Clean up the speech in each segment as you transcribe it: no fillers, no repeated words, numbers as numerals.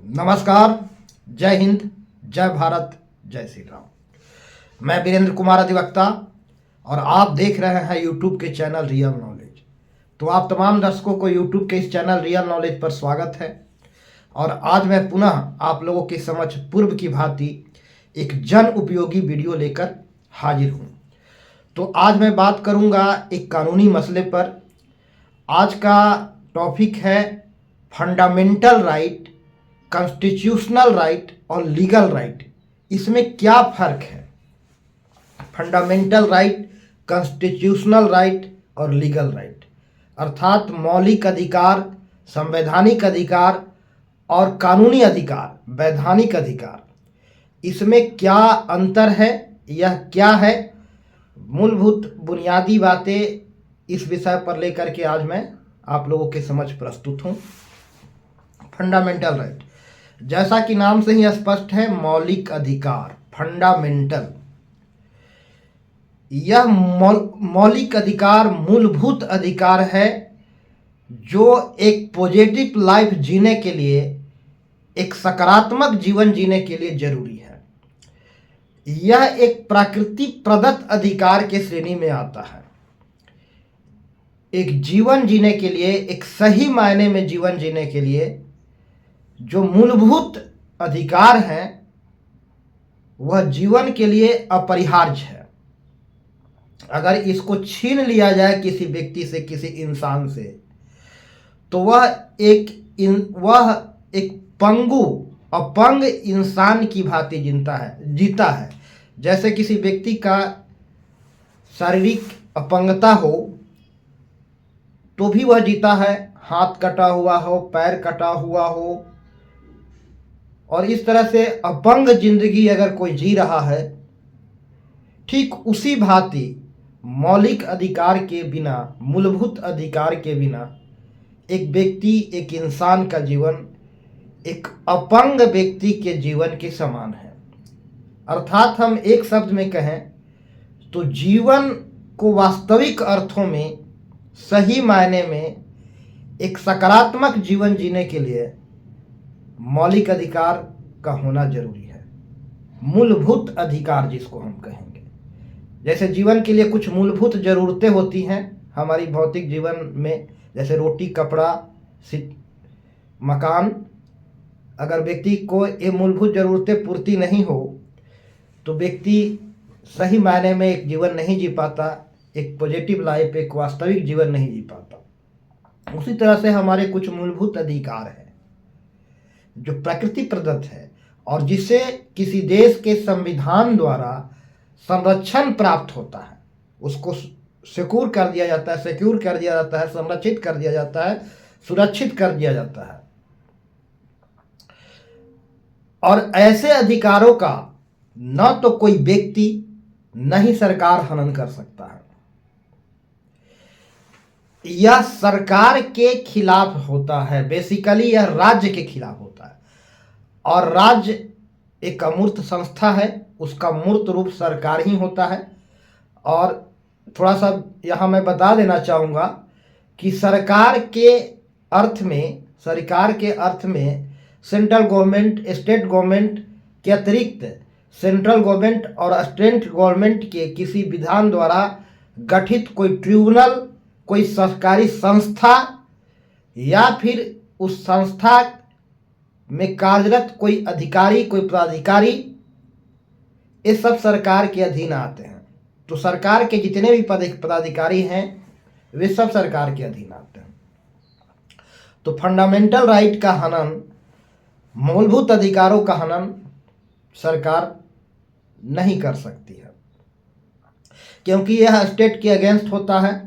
नमस्कार। जय हिंद, जय भारत, जय श्री राम। मैं वीरेंद्र कुमार अधिवक्ता और आप देख रहे हैं यूट्यूब के चैनल रियल नॉलेज। तो आप तमाम दर्शकों को यूट्यूब के इस चैनल रियल नॉलेज पर स्वागत है। और आज मैं पुनः आप लोगों के समक्ष पूर्व की भांति एक जन उपयोगी वीडियो लेकर हाजिर हूँ। तो आज मैं बात करूँगा एक कानूनी मसले पर। आज का टॉपिक है फंडामेंटल राइट, कॉन्स्टिट्यूशनल राइट और लीगल राइट। इसमें क्या फ़र्क है? फंडामेंटल राइट, कॉन्स्टिट्यूशनल राइट और लीगल राइट अर्थात मौलिक अधिकार, संवैधानिक अधिकार और कानूनी अधिकार, वैधानिक अधिकार। इसमें क्या अंतर है, यह क्या है, मूलभूत बुनियादी बातें इस विषय पर लेकर के आज मैं आप लोगों के समक्ष प्रस्तुत हूँ। फंडामेंटल राइट, जैसा कि नाम से ही स्पष्ट है, मौलिक अधिकार, फंडामेंटल। यह मौलिक अधिकार मूलभूत अधिकार है जो एक पॉजिटिव लाइफ जीने के लिए, एक सकारात्मक जीवन जीने के लिए जरूरी है। यह एक प्रकृति प्रदत्त अधिकार के श्रेणी में आता है। एक जीवन जीने के लिए, एक सही मायने में जीवन जीने के लिए जो मूलभूत अधिकार हैं वह जीवन के लिए अपरिहार्य है। अगर इसको छीन लिया जाए किसी व्यक्ति से, किसी इंसान से, तो वह एक पंगु, अपंग इंसान की भांति जीता है। जैसे किसी व्यक्ति का शारीरिक अपंगता हो तो भी वह जीता है, हाथ कटा हुआ हो, पैर कटा हुआ हो, और इस तरह से अपंग जिंदगी अगर कोई जी रहा है, ठीक उसी भांति मौलिक अधिकार के बिना, मूलभूत अधिकार के बिना एक व्यक्ति, एक इंसान का जीवन एक अपंग व्यक्ति के जीवन के समान है। अर्थात हम एक शब्द में कहें तो जीवन को वास्तविक अर्थों में, सही मायने में एक सकारात्मक जीवन जीने के लिए मौलिक अधिकार का होना जरूरी है। मूलभूत अधिकार जिसको हम कहेंगे, जैसे जीवन के लिए कुछ मूलभूत ज़रूरतें होती हैं हमारी भौतिक जीवन में, जैसे रोटी, कपड़ा, मकान। अगर व्यक्ति को ये मूलभूत ज़रूरतें पूर्ति नहीं हो तो व्यक्ति सही मायने में एक जीवन नहीं जी पाता, एक पॉजिटिव लाइफ, एक वास्तविक जीवन नहीं जी पाता। उसी तरह से हमारे कुछ मूलभूत अधिकार हैं जो प्रकृति प्रदत्त है और जिसे किसी देश के संविधान द्वारा संरक्षण प्राप्त होता है, उसको सिक्योर कर दिया जाता है, संरक्षित कर दिया जाता है, सुरक्षित कर दिया जाता है। और ऐसे अधिकारों का न तो कोई व्यक्ति न ही सरकार हनन कर सकता है। यह सरकार के खिलाफ होता है, बेसिकली यह राज्य के खिलाफ होता है। और राज्य एक अमूर्त संस्था है, उसका मूर्त रूप सरकार ही होता है। और थोड़ा सा यहाँ मैं बता देना चाहूँगा कि सरकार के अर्थ में सेंट्रल गवर्नमेंट, स्टेट गवर्नमेंट के अतिरिक्त सेंट्रल गवर्नमेंट और स्टेट गवर्नमेंट के किसी विधान द्वारा गठित कोई ट्रिब्यूनल, कोई सरकारी संस्था या फिर उस संस्था में कार्यरत कोई अधिकारी, कोई पदाधिकारी, ये सब सरकार के अधीन आते हैं। तो सरकार के जितने भी पदाधिकारी हैं वे सब सरकार के अधीन आते हैं। तो फंडामेंटल राइट का हनन, मूलभूत अधिकारों का हनन सरकार नहीं कर सकती है, क्योंकि यह स्टेट के अगेंस्ट होता है।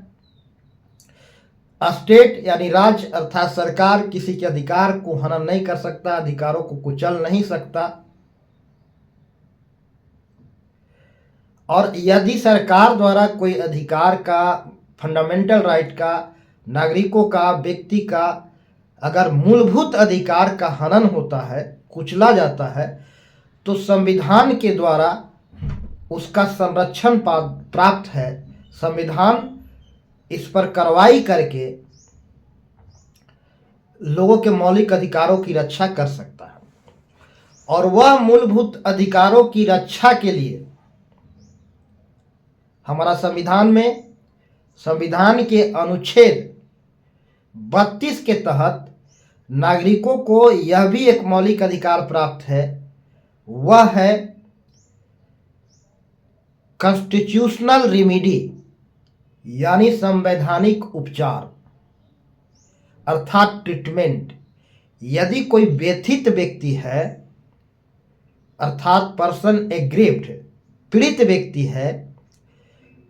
स्टेट यानी राज्य अर्थात सरकार किसी के अधिकार को हनन नहीं कर सकता, अधिकारों को कुचल नहीं सकता। और यदि सरकार द्वारा कोई अधिकार का, फंडामेंटल राइट का, नागरिकों का, व्यक्ति का अगर मूलभूत अधिकार का हनन होता है, कुचला जाता है, तो संविधान के द्वारा उसका संरक्षण प्राप्त है। संविधान इस पर कार्रवाई करके लोगों के मौलिक अधिकारों की रक्षा कर सकता है। और वह मूलभूत अधिकारों की रक्षा के लिए हमारा संविधान के अनुच्छेद 32 के तहत नागरिकों को यह भी एक मौलिक अधिकार प्राप्त है, वह है कॉन्स्टिट्यूशनल रेमेडी यानी संवैधानिक उपचार अर्थात ट्रीटमेंट। यदि कोई व्यथित व्यक्ति है अर्थात पर्सन एग्रीव्ड पीड़ित व्यक्ति है,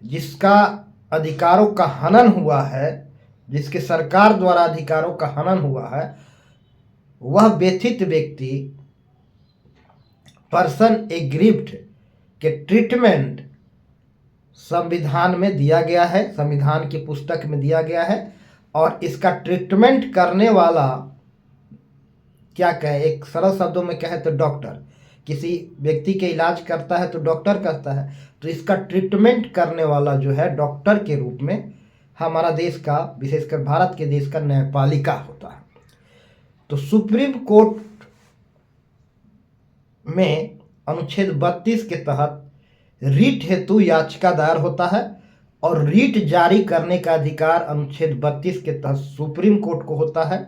जिसका अधिकारों का हनन हुआ है, जिसके सरकार द्वारा अधिकारों का हनन हुआ है, वह व्यथित व्यक्ति पर्सन एग्रीव्ड के ट्रीटमेंट संविधान में दिया गया है, संविधान की पुस्तक में दिया गया है। और इसका ट्रीटमेंट करने वाला क्या कहे, एक सरल शब्दों में कहे तो डॉक्टर, किसी व्यक्ति के इलाज करता है तो डॉक्टर करता है, तो इसका ट्रीटमेंट करने वाला जो है डॉक्टर के रूप में हमारा देश का, विशेषकर भारत के देश का न्यायपालिका होता है। तो सुप्रीम कोर्ट में अनुच्छेद 32 के तहत रीट हेतु याचिका दायर होता है और रीट जारी करने का अधिकार अनुच्छेद 32 के तहत सुप्रीम कोर्ट को होता है।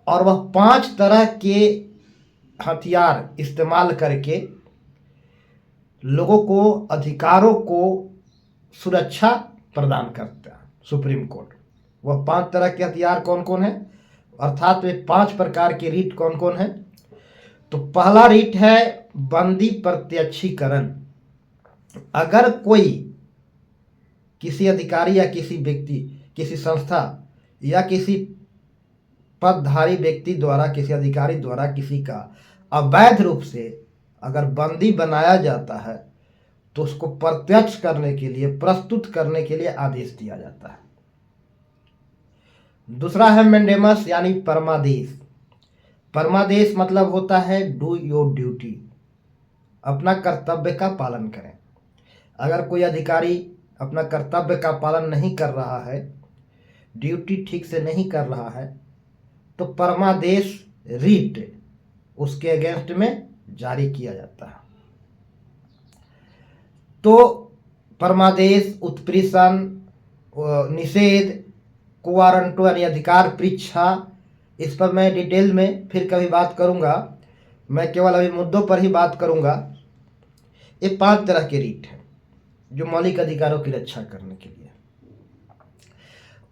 और वह 5 तरह के हथियार इस्तेमाल करके लोगों को अधिकारों को सुरक्षा प्रदान करता है सुप्रीम कोर्ट। वह 5 तरह के हथियार कौन कौन है, अर्थात वे 5 प्रकार के रीट कौन कौन है। तो पहला रीट है बंदी प्रत्यक्षीकरण। अगर कोई किसी अधिकारी या किसी व्यक्ति, किसी संस्था या किसी पदधारी व्यक्ति द्वारा, किसी अधिकारी द्वारा किसी का अवैध रूप से अगर बंदी बनाया जाता है तो उसको प्रत्यक्ष करने के लिए, प्रस्तुत करने के लिए आदेश दिया जाता है। दूसरा है मैंडेमस यानी परमादेश। परमादेश मतलब होता है डू योर ड्यूटी, अपना कर्तव्य का पालन करें। अगर कोई अधिकारी अपना कर्तव्य का पालन नहीं कर रहा है, ड्यूटी ठीक से नहीं कर रहा है, तो परमादेश रीट उसके अगेंस्ट में जारी किया जाता है। तो परमादेश, उत्प्रेषण, निषेध, कुवारंटो यानी अधिकार परीक्षा, इस पर मैं डिटेल में फिर कभी बात करूंगा। मैं केवल अभी मुद्दों पर ही बात करूंगा। ये 5 तरह के रीट हैं जो मौलिक अधिकारों की रक्षा करने के लिए।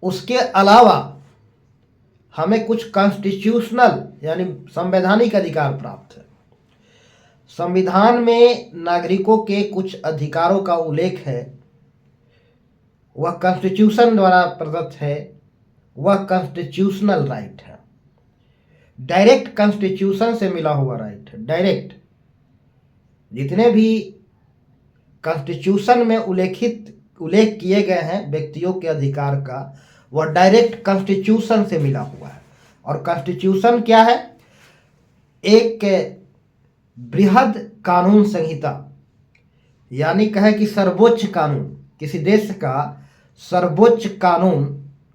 उसके अलावा हमें कुछ कॉन्स्टिट्यूशनल यानी संवैधानिक अधिकार प्राप्त है। संविधान में नागरिकों के कुछ अधिकारों का उल्लेख है, वह कॉन्स्टिट्यूशन द्वारा प्रदत्त है, वह कॉन्स्टिट्यूशनल राइट है, डायरेक्ट कॉन्स्टिट्यूशन से मिला हुआ राइट है। डायरेक्ट जितने भी कॉन्स्टिट्यूशन में उल्लेख किए गए हैं व्यक्तियों के अधिकार का, वह डायरेक्ट कॉन्स्टिट्यूशन से मिला हुआ है। और कॉन्स्टिट्यूशन क्या है? एक बृहद कानून संहिता, यानी कहे कि सर्वोच्च कानून, किसी देश का सर्वोच्च कानून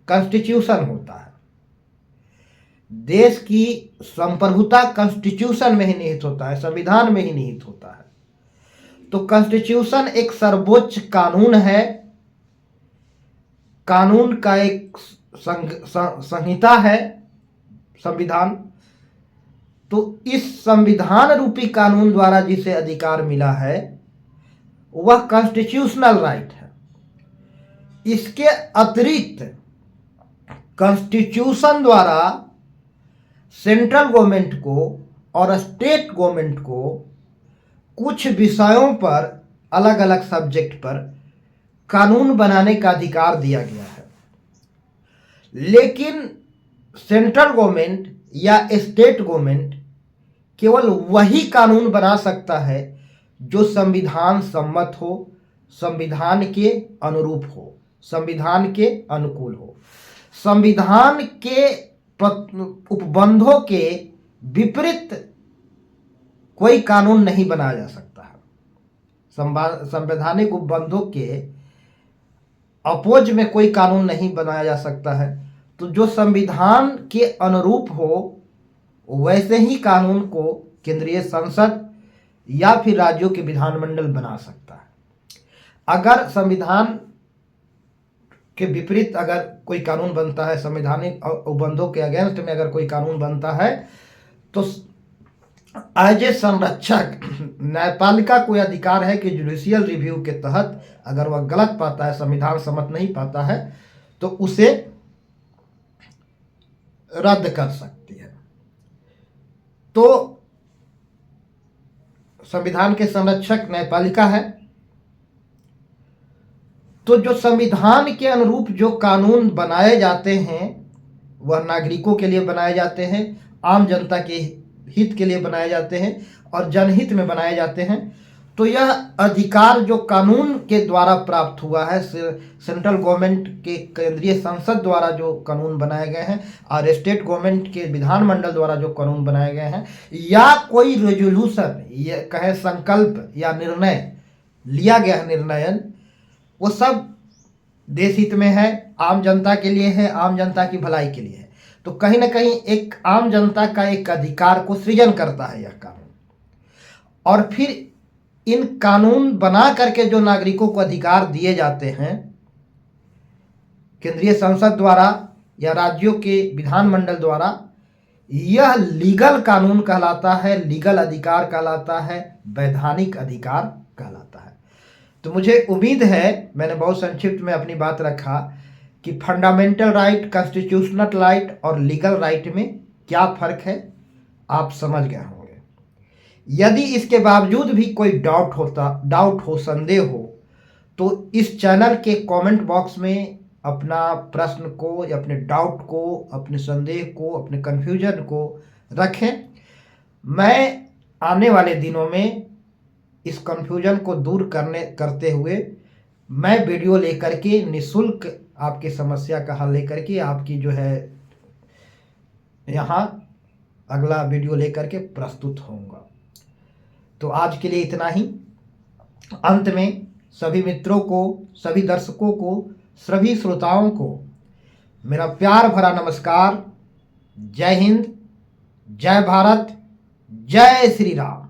कॉन्स्टिट्यूशन होता है। देश की संप्रभुता कॉन्स्टिट्यूशन में ही निहित होता है, संविधान में ही निहित होता है। तो कॉन्स्टिट्यूशन एक सर्वोच्च कानून है, कानून का एक संहिता है संविधान। तो इस संविधान रूपी कानून द्वारा जिसे अधिकार मिला है वह कॉन्स्टिट्यूशनल राइट है। इसके अतिरिक्त कॉन्स्टिट्यूशन द्वारा सेंट्रल गवर्नमेंट को और स्टेट गवर्नमेंट को कुछ विषयों पर, अलग अलग सब्जेक्ट पर कानून बनाने का अधिकार दिया गया है। लेकिन सेंट्रल गवर्नमेंट या स्टेट गवर्नमेंट केवल वही कानून बना सकता है जो संविधान सम्मत हो, संविधान के अनुरूप हो, संविधान के अनुकूल हो। संविधान के उपबंधों के विपरीत कोई कानून नहीं बनाया जा सकता है। संवैधानिक उपबंधों के अपोज में कोई कानून नहीं बनाया जा सकता है। तो जो संविधान के अनुरूप हो वैसे ही कानून को केंद्रीय संसद या फिर राज्यों के विधानमंडल बना सकता है। अगर संविधान के विपरीत अगर कोई कानून बनता है, संवैधानिक उपबंधों के अगेंस्ट में अगर कोई कानून बनता है, तो एज ए संरक्षक न्यायपालिका को यह अधिकार है कि जुडिशियल रिव्यू के तहत अगर वह गलत पाता है, संविधान सम्मत नहीं पाता है, तो उसे रद्द कर सकती है। तो संविधान के संरक्षक न्यायपालिका है। तो जो संविधान के अनुरूप जो कानून बनाए जाते हैं वह नागरिकों के लिए बनाए जाते हैं, आम जनता के हित के लिए बनाए जाते हैं और जनहित में बनाए जाते हैं। तो यह अधिकार जो कानून के द्वारा प्राप्त हुआ है, सेंट्रल गवर्नमेंट के केंद्रीय संसद द्वारा जो कानून बनाए गए हैं और स्टेट गवर्नमेंट के विधानमंडल द्वारा जो कानून बनाए गए हैं, या कोई रेजोल्यूशन या कहे संकल्प या निर्णय लिया गया है, निर्णयन, वो सब देश हित में है, आम जनता के लिए है, आम जनता की भलाई के लिए है। तो कहीं ना कहीं एक आम जनता का एक अधिकार को सृजन करता है यह कानून। और फिर इन कानून बना करके जो नागरिकों को अधिकार दिए जाते हैं केंद्रीय संसद द्वारा या राज्यों के विधानमंडल द्वारा, यह लीगल कानून कहलाता है, लीगल अधिकार कहलाता है, वैधानिक अधिकार कहलाता है। तो मुझे उम्मीद है, मैंने बहुत संक्षिप्त में अपनी बात रखा कि फंडामेंटल राइट, कॉन्स्टिट्यूशनल राइट और लीगल राइट में क्या फ़र्क है, आप समझ गए होंगे। यदि इसके बावजूद भी कोई डाउट हो, संदेह हो, तो इस चैनल के कमेंट बॉक्स में अपना प्रश्न को या अपने डाउट को, अपने संदेह को, अपने कन्फ्यूजन को रखें। मैं आने वाले दिनों में इस कन्फ्यूजन को दूर करते हुए मैं वीडियो लेकर के निःशुल्क आपकी समस्या का हल लेकर के आपकी जो है यहाँ अगला वीडियो लेकर के प्रस्तुत होऊंगा। तो आज के लिए इतना ही। अंत में सभी मित्रों को, सभी दर्शकों को, सभी श्रोताओं को मेरा प्यार भरा नमस्कार। जय हिंद, जय भारत, जय श्री राम।